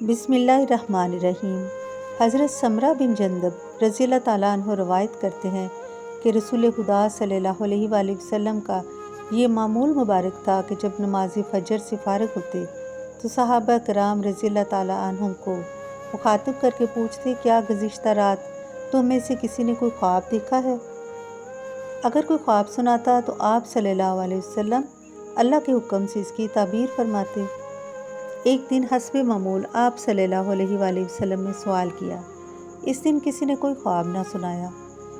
بسم اللہ الرحمن الرحیم۔ حضرت سمرہ بن جندب رضی اللہ تعالیٰ عنہ روایت کرتے ہیں کہ رسول خدا صلی اللہ علیہ وآلہ وسلم کا یہ معمول مبارک تھا کہ جب نماز فجر سے فارغ ہوتے تو صحابہ کرام رضی اللہ تعالیٰ عنہم کو مخاطب کر کے پوچھتے، کیا گزشتہ رات تم میں سے کسی نے کوئی خواب دیکھا ہے؟ اگر کوئی خواب سناتا تو آپ صلی اللہ علیہ وسلم اللہ کے حکم سے اس کی تعبیر فرماتے۔ ایک دن حسب معمول آپ صلی اللہ علیہ وآلہ وسلم نے سوال کیا۔ اس دن کسی نے کوئی خواب نہ سنایا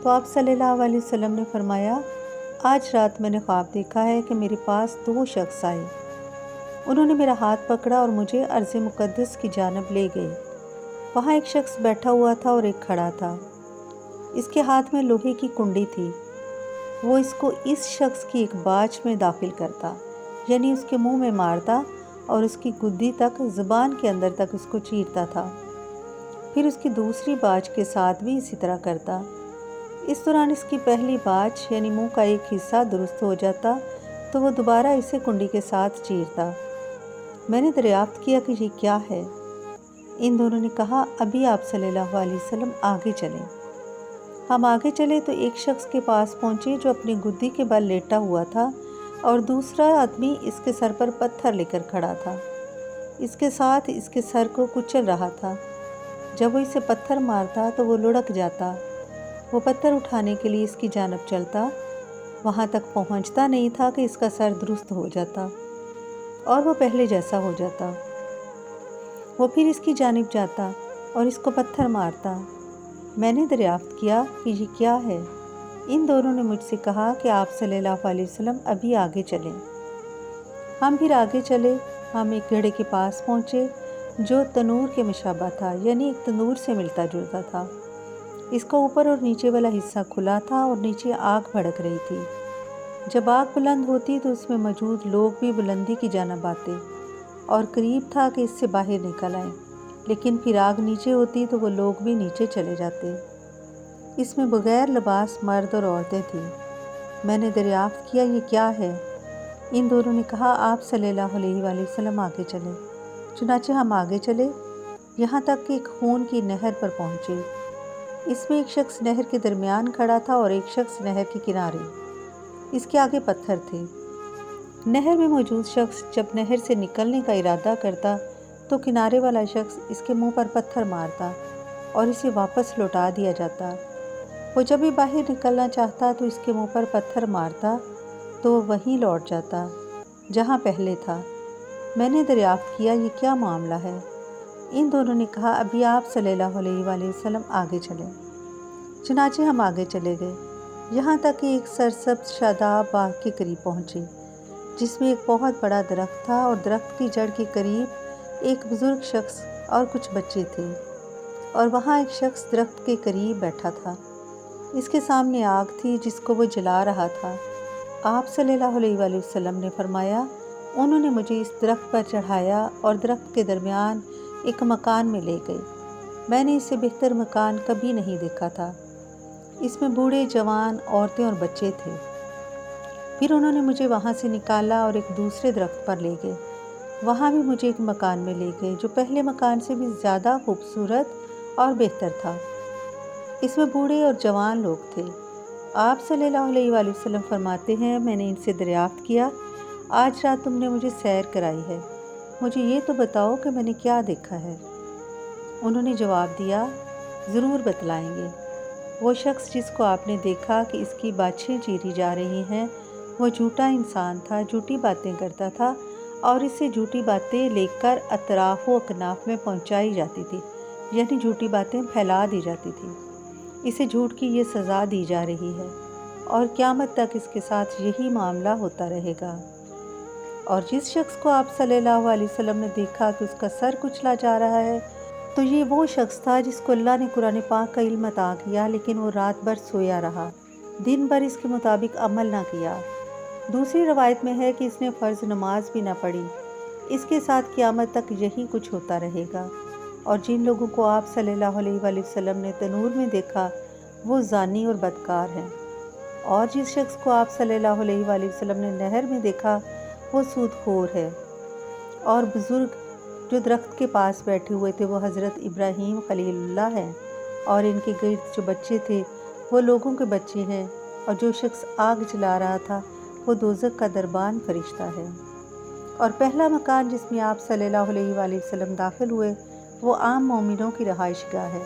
تو آپ صلی اللہ علیہ وسلم نے فرمایا، آج رات میں نے خواب دیکھا ہے کہ میرے پاس دو شخص آئے۔ انہوں نے میرا ہاتھ پکڑا اور مجھے ارض مقدس کی جانب لے گئے۔ وہاں ایک شخص بیٹھا ہوا تھا اور ایک کھڑا تھا۔ اس کے ہاتھ میں لوہے کی کنڈی تھی۔ وہ اس کو اس شخص کی ایک باچھ میں داخل کرتا، یعنی اس کے منہ میں مارتا اور اس کی گدی تک، زبان کے اندر تک اس کو چیرتا تھا۔ پھر اس کی دوسری باچھ کے ساتھ بھی اسی طرح کرتا۔ اس دوران اس کی پہلی باچھ یعنی منہ کا ایک حصہ درست ہو جاتا تو وہ دوبارہ اسے کنڈی کے ساتھ چیرتا۔ میں نے دریافت کیا کہ یہ کیا ہے؟ ان دونوں نے کہا، ابھی آپ صلی اللہ علیہ وسلم آگے چلیں۔ ہم آگے چلے تو ایک شخص کے پاس پہنچے جو اپنی گدی کے بل لیٹا ہوا تھا اور دوسرا آدمی اس کے سر پر پتھر لے کر کھڑا تھا۔ اس کے ساتھ اس کے سر کو کچل رہا تھا۔ جب وہ اسے پتھر مارتا تو وہ لڑک جاتا۔ وہ پتھر اٹھانے کے لیے اس کی جانب چلتا، وہاں تک پہنچتا نہیں تھا کہ اس کا سر درست ہو جاتا اور وہ پہلے جیسا ہو جاتا۔ وہ پھر اس کی جانب جاتا اور اس کو پتھر مارتا۔ میں نے دریافت کیا کہ یہ کیا ہے؟ ان دونوں نے مجھ سے کہا کہ آپ صلی اللہ علیہ وسلم ابھی آگے چلیں۔ ہم پھر آگے چلے۔ ہم ایک گھڑے کے پاس پہنچے جو تنور کے مشابہ تھا، یعنی ایک تندور سے ملتا جلتا تھا۔ اس کا اوپر اور نیچے والا حصہ کھلا تھا اور نیچے آگ بھڑک رہی تھی۔ جب آگ بلند ہوتی تو اس میں موجود لوگ بھی بلندی کی جانب آتے اور قریب تھا کہ اس سے باہر نکل آئیں، لیکن پھر آگ نیچے ہوتی تو وہ لوگ بھی نیچے چلے جاتے۔ اس میں بغیر لباس مرد اور عورتیں تھیں۔ میں نے دریافت کیا، یہ کیا ہے؟ ان دونوں نے کہا، آپ صلی اللہ علیہ وآلہ وسلم آگے چلیں۔ چنانچہ ہم آگے چلے، یہاں تک کہ ایک خون کی نہر پر پہنچے۔ اس میں ایک شخص نہر کے درمیان کھڑا تھا اور ایک شخص نہر کے کنارے۔ اس کے آگے پتھر تھے۔ نہر میں موجود شخص جب نہر سے نکلنے کا ارادہ کرتا تو کنارے والا شخص اس کے منہ پر پتھر مارتا اور اسے واپس لوٹا دیا جاتا۔ وہ جب بھی باہر نکلنا چاہتا تو اس کے منہ پر پتھر مارتا تو وہ وہیں لوٹ جاتا جہاں پہلے تھا۔ میں نے دریافت کیا، یہ کیا معاملہ ہے؟ ان دونوں نے کہا، ابھی آپ صلی اللہ علیہ وآلہ وسلم آگے چلیں۔ چنانچہ ہم آگے چلے گئے، یہاں تک کہ ایک سرسبز شاداب باغ کے قریب پہنچے جس میں ایک بہت بڑا درخت تھا اور درخت کی جڑ کے قریب ایک بزرگ شخص اور کچھ بچے تھے، اور وہاں ایک شخص درخت کے قریب بیٹھا تھا۔ اس کے سامنے آگ تھی جس کو وہ جلا رہا تھا۔ آپ صلی اللہ علیہ وآلہ وسلم نے فرمایا، انہوں نے مجھے اس درخت پر چڑھایا اور درخت کے درمیان ایک مکان میں لے گئے۔ میں نے اس سے بہتر مکان کبھی نہیں دیکھا تھا۔ اس میں بوڑھے، جوان، عورتیں اور بچے تھے۔ پھر انہوں نے مجھے وہاں سے نکالا اور ایک دوسرے درخت پر لے گئے۔ وہاں بھی مجھے ایک مکان میں لے گئے جو پہلے مکان سے بھی زیادہ خوبصورت اور بہتر تھا۔ اس میں بوڑھے اور جوان لوگ تھے۔ آپ صلی اللہ علیہ وآلہ وسلم فرماتے ہیں، میں نے ان سے دریافت کیا، آج رات تم نے مجھے سیر کرائی ہے، مجھے یہ تو بتاؤ کہ میں نے کیا دیکھا ہے؟ انہوں نے جواب دیا، ضرور بتلائیں گے۔ وہ شخص جس کو آپ نے دیکھا کہ اس کی باچھیں چیری جا رہی ہیں، وہ جھوٹا انسان تھا، جھوٹی باتیں کرتا تھا اور اس سے جھوٹی باتیں لے کر اطراف و اکناف میں پہنچائی جاتی تھی، یعنی جھوٹی باتیں پھیلا دی جاتی تھی۔ اسے جھوٹ کی یہ سزا دی جا رہی ہے اور قیامت تک اس کے ساتھ یہی معاملہ ہوتا رہے گا۔ اور جس شخص کو آپ صلی اللہ علیہ وسلم نے دیکھا کہ اس کا سر کچلا جا رہا ہے تو یہ وہ شخص تھا جس کو اللہ نے قرآن پاک کا علم عطا کیا، لیکن وہ رات بھر سویا رہا، دن بھر اس کے مطابق عمل نہ کیا۔ دوسری روایت میں ہے کہ اس نے فرض نماز بھی نہ پڑھی۔ اس کے ساتھ قیامت تک یہی کچھ ہوتا رہے گا۔ اور جن لوگوں کو آپ صلی اللہ علیہ وآلہ وسلم نے تنور میں دیکھا وہ زانی اور بدکار ہیں، اور جس شخص کو آپ صلی اللہ علیہ وآلہ وسلم نے نہر میں دیکھا وہ سود خور ہے اور بزرگ جو درخت کے پاس بیٹھے ہوئے تھے وہ حضرت ابراہیم خلیل اللہ ہیں، اور ان کے گرد جو بچے تھے وہ لوگوں کے بچے ہیں، اور جو شخص آگ جلا رہا تھا وہ دوزخ کا دربان فرشتہ ہے۔ اور پہلا مکان جس میں آپ صلی اللہ علیہ وآلہ وسلم داخل ہوئے وہ عام مومنوں کی رہائش گاہ ہے،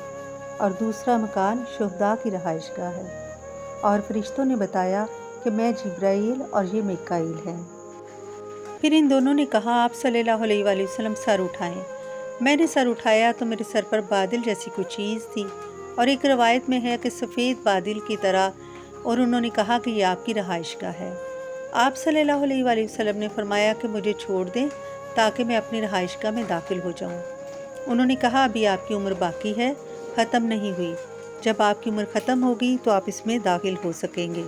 اور دوسرا مکان شہداء کی رہائش گاہ ہے۔ اور فرشتوں نے بتایا کہ میں جبرائیل اور یہ میکائیل ہیں۔ پھر ان دونوں نے کہا آپ صلی اللہ علیہ وآلہ وسلم سر اٹھائیں۔ میں نے سر اٹھایا تو میرے سر پر بادل جیسی کوئی چیز تھی، اور ایک روایت میں ہے کہ سفید بادل کی طرح، اور انہوں نے کہا کہ یہ آپ کی رہائش گاہ ہے۔ آپ صلی اللہ علیہ وآلہ وسلم نے فرمایا کہ مجھے چھوڑ دیں تاکہ میں اپنی رہائش گاہ میں داخل ہو جاؤں۔ انہوں نے کہا ابھی آپ کی عمر باقی ہے، ختم نہیں ہوئی، جب آپ کی عمر ختم ہوگی تو آپ اس میں داخل ہو سکیں گے۔